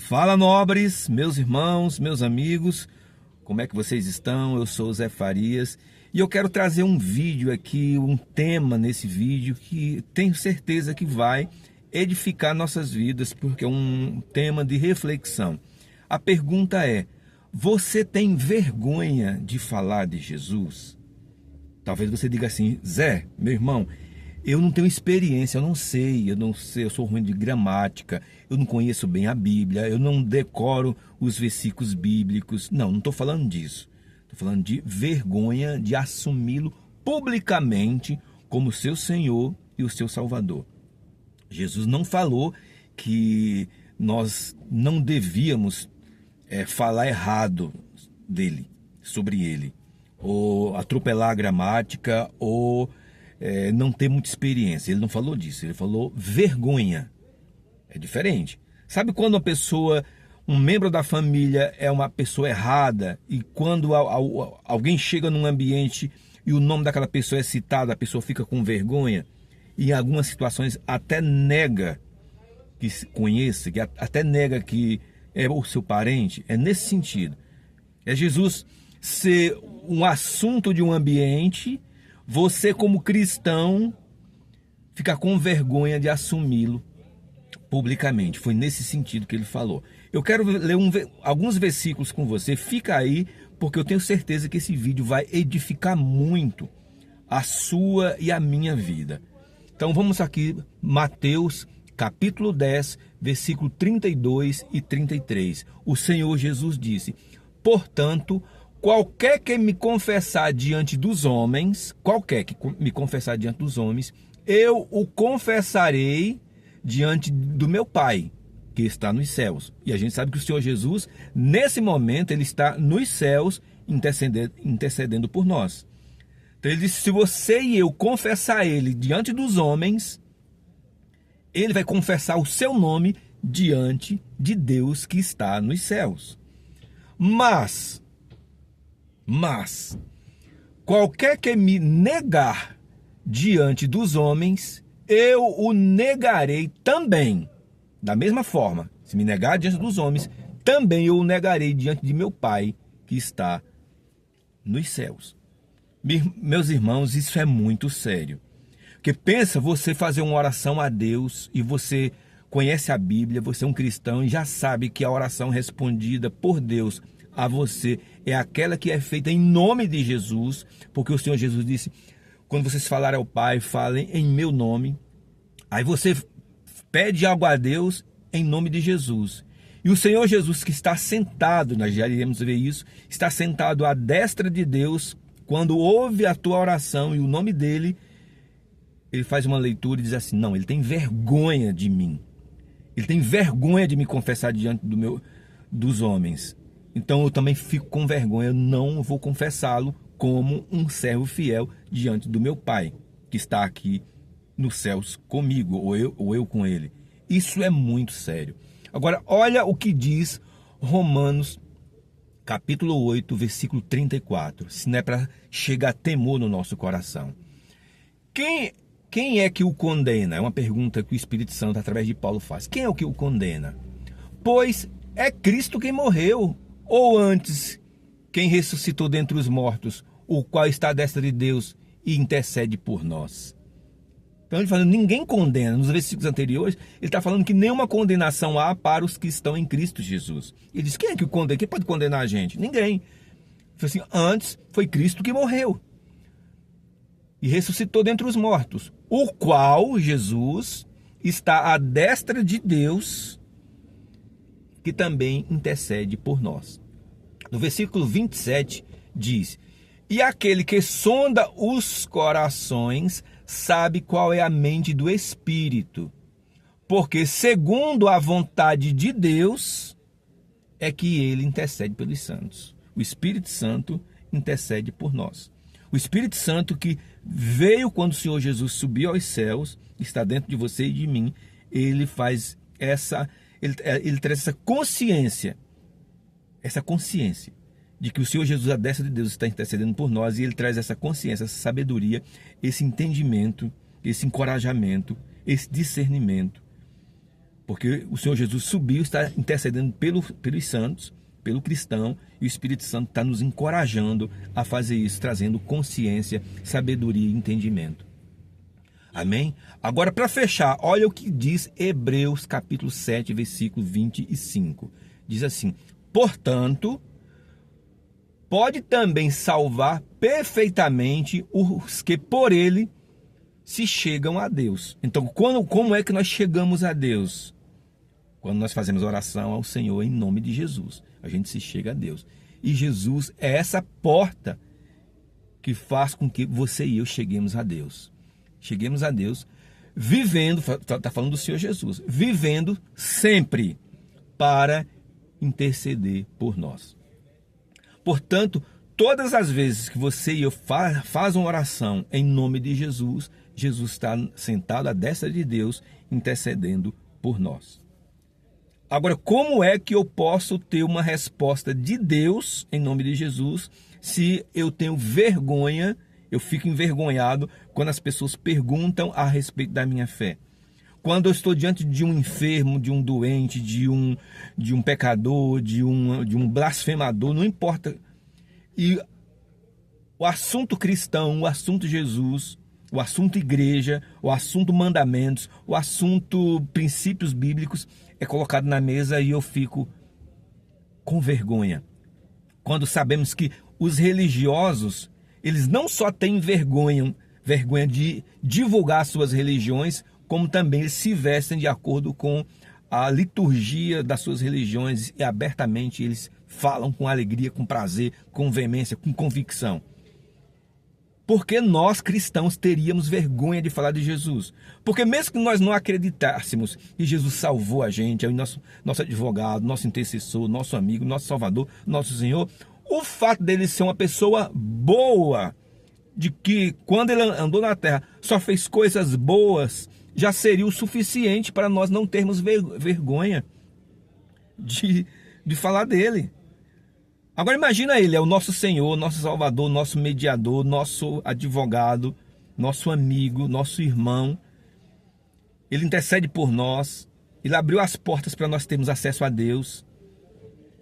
Fala, nobres, meus irmãos, meus amigos, como é que vocês estão? Eu sou o Zé Farias e eu quero trazer um vídeo aqui, um tema nesse vídeo que tenho certeza que vai edificar nossas vidas, porque é um tema de reflexão. A pergunta é: você tem vergonha de falar de Jesus? Talvez você diga assim: Zé, meu irmão, eu não tenho experiência, eu não sei, eu sou ruim de gramática, eu não conheço bem a Bíblia, eu não decoro os versículos bíblicos. Não estou falando disso. Estou falando de vergonha de assumi-lo publicamente como seu Senhor e o seu Salvador. Jesus não falou que nós não devíamos falar errado dele, sobre ele, ou atropelar a gramática, ou não ter muita experiência. Ele não falou disso, ele falou vergonha. É diferente. Sabe quando um membro da família é uma pessoa errada, e quando alguém chega num ambiente e o nome daquela pessoa é citado, a pessoa fica com vergonha, e em algumas situações até nega que se conheça, que até nega que é o seu parente? É nesse sentido. É Jesus ser um assunto de um ambiente, você como cristão ficar com vergonha de assumi-lo publicamente. Foi nesse sentido que ele falou. Eu quero ler alguns versículos com você. Fica aí, porque eu tenho certeza que esse vídeo vai edificar muito a sua e a minha vida. Então vamos aqui, Mateus capítulo 10, versículo 32 e 33. O Senhor Jesus disse: portanto, qualquer que me confessar diante dos homens, eu o confessarei diante do meu Pai, que está nos céus. E a gente sabe que o Senhor Jesus, nesse momento, ele está nos céus intercedendo por nós. Então ele disse: se você e eu confessar ele diante dos homens, ele vai confessar o seu nome diante de Deus que está nos céus. Mas qualquer que me negar diante dos homens, eu o negarei também. Da mesma forma, se me negar diante dos homens, também eu o negarei diante de meu Pai que está nos céus. Meus irmãos, isso é muito sério. Porque pensa você fazer uma oração a Deus, e você conhece a Bíblia, você é um cristão e já sabe que a oração respondida por Deus a você é aquela que é feita em nome de Jesus, porque o Senhor Jesus disse: quando vocês falarem ao Pai, falem em meu nome. Aí você pede algo a Deus em nome de Jesus. E o Senhor Jesus, que está sentado, nós já iremos ver isso, está sentado à destra de Deus. Quando ouve a tua oração e o nome dele, ele faz uma leitura e diz assim: não, ele tem vergonha de mim. Ele tem vergonha de me confessar diante dos homens. Então eu também fico com vergonha, eu não vou confessá-lo como um servo fiel diante do meu Pai, que está aqui nos céus comigo, ou eu com ele. Isso é muito sério. Agora, olha o que diz Romanos capítulo 8, versículo 34. Se não é para chegar temor no nosso coração. Quem é que o condena? É uma pergunta que o Espírito Santo, através de Paulo, faz. Quem é o que o condena? Pois é Cristo quem morreu, ou antes, quem ressuscitou dentre os mortos, o qual está à destra de Deus e intercede por nós. Então ele fala, ninguém condena. Nos versículos anteriores, ele está falando que nenhuma condenação há para os que estão em Cristo Jesus. Ele diz: quem é que o condena? Quem pode condenar a gente? Ninguém. Ele fala assim: antes foi Cristo que morreu e ressuscitou dentre os mortos, o qual, Jesus, está à destra de Deus, que também intercede por nós. No versículo 27 diz: e aquele que sonda os corações sabe qual é a mente do Espírito, porque segundo a vontade de Deus é que ele intercede pelos santos. O Espírito Santo intercede por nós. O Espírito Santo que veio quando o Senhor Jesus subiu aos céus, está dentro de você e de mim. Ele faz ele traz essa consciência de que o Senhor Jesus, à destra de Deus, está intercedendo por nós, e ele traz essa consciência, essa sabedoria, esse entendimento, esse encorajamento, esse discernimento Porque o Senhor Jesus subiu, está intercedendo pelos santos, pelo cristão, e o Espírito Santo está nos encorajando a fazer isso, trazendo consciência, sabedoria e entendimento. Amém? Agora, para fechar, olha o que diz Hebreus capítulo 7, versículo 25. Diz assim: portanto, pode também salvar perfeitamente os que por ele se chegam a Deus. Então, como é que nós chegamos a Deus? Quando nós fazemos oração ao Senhor em nome de Jesus, a gente se chega a Deus. E Jesus é essa porta que faz com que você e eu cheguemos a Deus. Cheguemos a Deus vivendo, está falando do Senhor Jesus, vivendo sempre para interceder por nós. Portanto, todas as vezes que você e eu faz uma oração em nome de Jesus, Jesus está sentado à destra de Deus, intercedendo por nós. Agora, como é que eu posso ter uma resposta de Deus em nome de Jesus se eu tenho vergonha, eu fico envergonhado quando as pessoas perguntam a respeito da minha fé? Quando eu estou diante de um enfermo, de um doente, de um pecador, de um blasfemador, não importa. E o assunto cristão, o assunto Jesus, o assunto igreja, o assunto mandamentos, o assunto princípios bíblicos é colocado na mesa e eu fico com vergonha. Quando sabemos que os religiosos, eles não só têm vergonha de divulgar suas religiões, como também eles se vestem de acordo com a liturgia das suas religiões e abertamente eles falam com alegria, com prazer, com veemência, com convicção. Porque nós cristãos teríamos vergonha de falar de Jesus? Porque mesmo que nós não acreditássemos que Jesus salvou a gente, é o nosso advogado, nosso intercessor, nosso amigo, nosso salvador, nosso Senhor, o fato dele ser uma pessoa boa, de que quando ele andou na terra só fez coisas boas, já seria o suficiente para nós não termos vergonha de falar dele. Agora imagina ele, é o nosso Senhor, nosso Salvador, nosso mediador, nosso advogado, nosso amigo, nosso irmão. Ele intercede por nós, ele abriu as portas para nós termos acesso a Deus.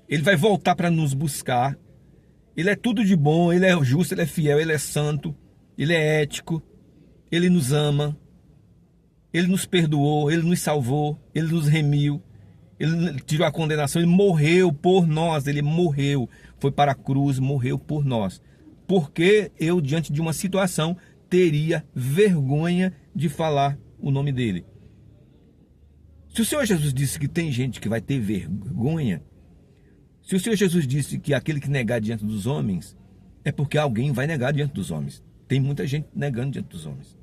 Ele vai voltar para nos buscar. Ele é tudo de bom, ele é justo, ele é fiel, ele é santo, ele é ético, ele nos ama, ele nos perdoou, ele nos salvou, ele nos remiu. Ele tirou a condenação, ele morreu por nós, ele morreu, foi para a cruz, morreu por nós. Porque eu, diante de uma situação, teria vergonha de falar o nome dele? Se o Senhor Jesus disse que tem gente que vai ter vergonha, se o Senhor Jesus disse que aquele que negar diante dos homens, é porque alguém vai negar diante dos homens. Tem muita gente negando diante dos homens.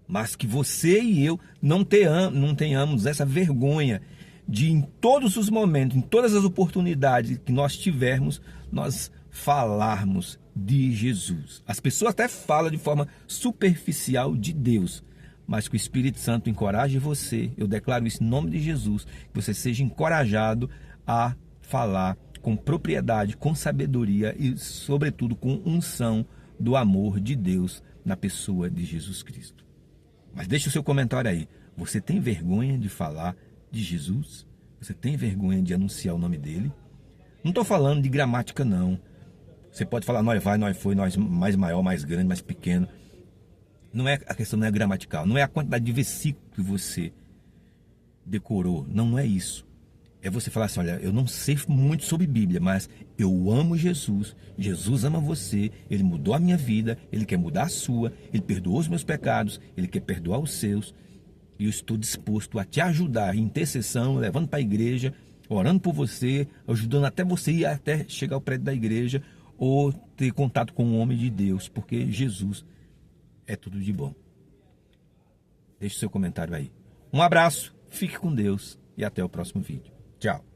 Mas que você e eu não tenhamos essa vergonha de em todos os momentos, em todas as oportunidades que nós tivermos, nós falarmos de Jesus. As pessoas até falam de forma superficial de Deus, mas que o Espírito Santo encoraje você, eu declaro isso em nome de Jesus, que você seja encorajado a falar com propriedade, com sabedoria e, sobretudo, com unção do amor de Deus na pessoa de Jesus Cristo. Mas deixe o seu comentário aí. Você tem vergonha de falar de Jesus? Você tem vergonha de anunciar o nome dele? Não estou falando de gramática, não. Você pode falar nós vai, nós foi, nós mais maior, mais grande, mais pequeno. Não é, a questão não é gramatical. Não é a quantidade de versículos que você decorou. Não é isso. É você falar assim, olha, eu não sei muito sobre Bíblia, mas eu amo Jesus, Jesus ama você, Ele mudou a minha vida, Ele quer mudar a sua, Ele perdoou os meus pecados, Ele quer perdoar os seus, e eu estou disposto a te ajudar em intercessão, levando para a igreja, orando por você, ajudando até você ir até chegar ao prédio da igreja, ou ter contato com o homem de Deus, porque Jesus é tudo de bom. Deixe seu comentário aí. Um abraço, fique com Deus e até o próximo vídeo. Tchau.